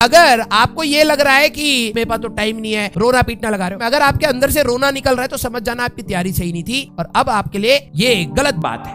अगर आपको ये लग रहा है कि मेरे पास तो टाइम नहीं है, रोना पीटना लगा रहे हो, अगर आपके अंदर से रोना निकल रहा है तो समझ जाना आपकी तैयारी सही नहीं थी और अब आपके लिए ये गलत बात है।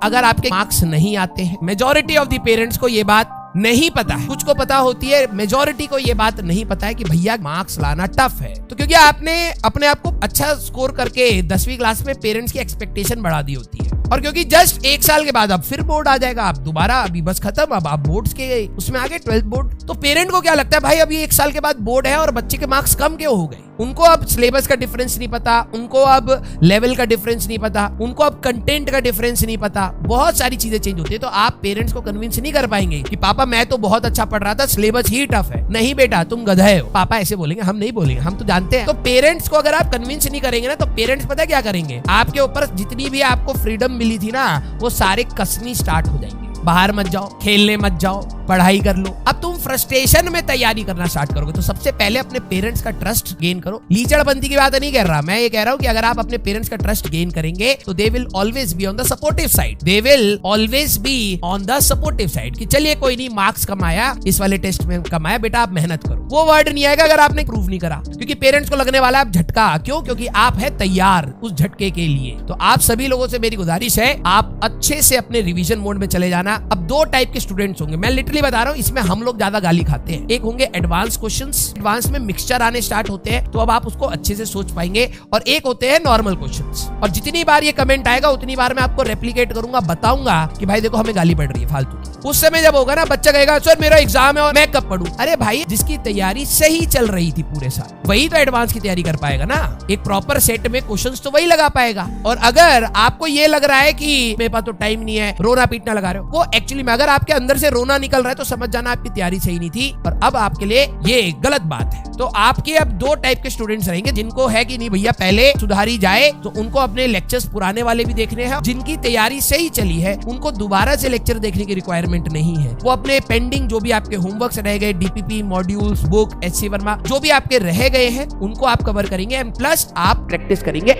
अगर आपके मार्क्स नहीं आते हैं, मेजॉरिटी ऑफ द पेरेंट्स को ये बात नहीं पता है, कुछ को पता होती है, मेजॉरिटी को ये बात नहीं पता है कि भैया मार्क्स लाना टफ है। तो क्योंकि आपने अपने आप को अच्छा स्कोर करके 10वीं क्लास में पेरेंट्स की एक्सपेक्टेशन बढ़ा दी होती है और क्योंकि जस्ट 1 साल के बाद अब फिर बोर्ड आ जाएगा, आप दोबारा अभी बस खत्म, अब आप बोर्ड्स के उसमें आगे 12th बोर्ड, तो पेरेंट को क्या लगता है भाई अभी 1 साल के बाद बोर्ड है और बच्चे के मार्क्स कम क्यों हो गए। उनको अब सिलेबस का डिफरेंस नहीं पता, उनको अब लेवल का डिफरेंस नहीं पता, उनको अब कंटेंट का डिफरेंस नहीं पता, बहुत सारी चीजें चेंज होती है। तो आप पेरेंट्स को कन्विंस नहीं कर पाएंगे कि पापा मैं तो बहुत अच्छा पढ़ रहा था, सिलेबस ही टफ है। नहीं बेटा तुम गधे हो, पापा ऐसे बोलेंगे, हम नहीं बोलेंगे, हम तो जानते हैं। तो पेरेंट्स को अगर आप कन्विंस नहीं करेंगे ना तो पेरेंट्स पता क्या करेंगे, आपके ऊपर जितनी भी आपको फ्रीडम मिली थी ना वो सारे कसनी स्टार्ट हो जाएंगे। बाहर मत जाओ, खेलने मत जाओ, पढ़ाई कर लो। अब तुम फ्रस्ट्रेशन में तैयारी करना स्टार्ट करोगे। तो सबसे पहले अपने पेरेंट्स का ट्रस्ट गेन करो। लीचड़बंदी की बात नहीं कर रहा मैं, ये कह रहा हूं कि अगर आप अपने पेरेंट्स का ट्रस्ट गेन करेंगे तो they will always be on the supportive side, they will always be on the supportive side कि चलिए कोई नहीं, मार्क्स कमाया इस वाले टेस्ट में कमाया, बेटा आप मेहनत करो। वो वर्ड नहीं आएगा अगर आपने प्रूव नहीं करा, क्योंकि पेरेंट्स को लगने वाला है झटका। क्यों? क्योंकि आप है तैयार उस झटके के लिए। तो आप सभी लोगों से मेरी गुजारिश है, आप अच्छे से अपने रिवीजन मोड में चले जाना। अब 2 टाइप के स्टूडेंट्स होंगे, मैं लिटरली बता रहा हूं, इसमें हम लोग ज्यादा गाली खाते हैं। एक होंगे एडवांस क्वेश्चंस, एडवांस में मिक्सचर आने स्टार्ट होते हैं तो अब आप उसको अच्छे से सोच पाएंगे, और एक होते हैं नॉर्मल क्वेश्चंस। और जितनी बार ये कमेंट आएगा उतनी बार मैं आपको रेप्लिकेट करूंगा, बताऊंगा कि भाई देखो हमें गाली पड़ रही है फालतू की। उस समय जब होगा ना, बच्चा कहेगा सर मेरा एग्जाम है और मैं कब पढ़ूं। अरे भाई जिसकी तैयारी सही चल रही थी पूरे साल, वही तो एडवांस की तैयारी कर पाएगा ना। एक प्रॉपर सेट में क्वेश्चंस तो वही लगा पाएगा। और अगर आपको ये लग रहा है कि मेरे पास तो टाइम नहीं है, रोना पीटना लगा रहे हो, वो एक्चुअली में अगर आपके अंदर से रोना निकल रहा है तो समझ जाना आपकी तैयारी सही नहीं थी और अब आपके लिए ये गलत बात है। तो आपके अब 2 टाइप के स्टूडेंट्स रहेंगे, जिनको है कि नहीं भैया पहले सुधारी जाए, तो उनको अपने लेक्चर्स पुराने वाले भी देखने हैं। जिनकी तैयारी सही चली है उनको दोबारा से लेक्चर देखने की रिक्वायरमेंट नहीं है। वो अपने पेंडिंग जो भी आपके होमवर्क्स रह गए, DPP modules, book, HC Verma जो भी आपके रह गए हैं उनको आप कवर करेंगे, एंड प्लस आप प्रैक्टिस करेंगे।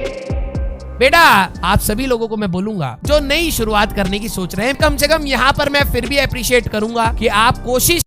बेटा आप सभी लोगों को मैं बोलूंगा जो नई शुरुआत करने की सोच रहे हैं, कम से कम यहाँ पर मैं फिर भी अप्रिशिएट करूंगा कि आप कोशिश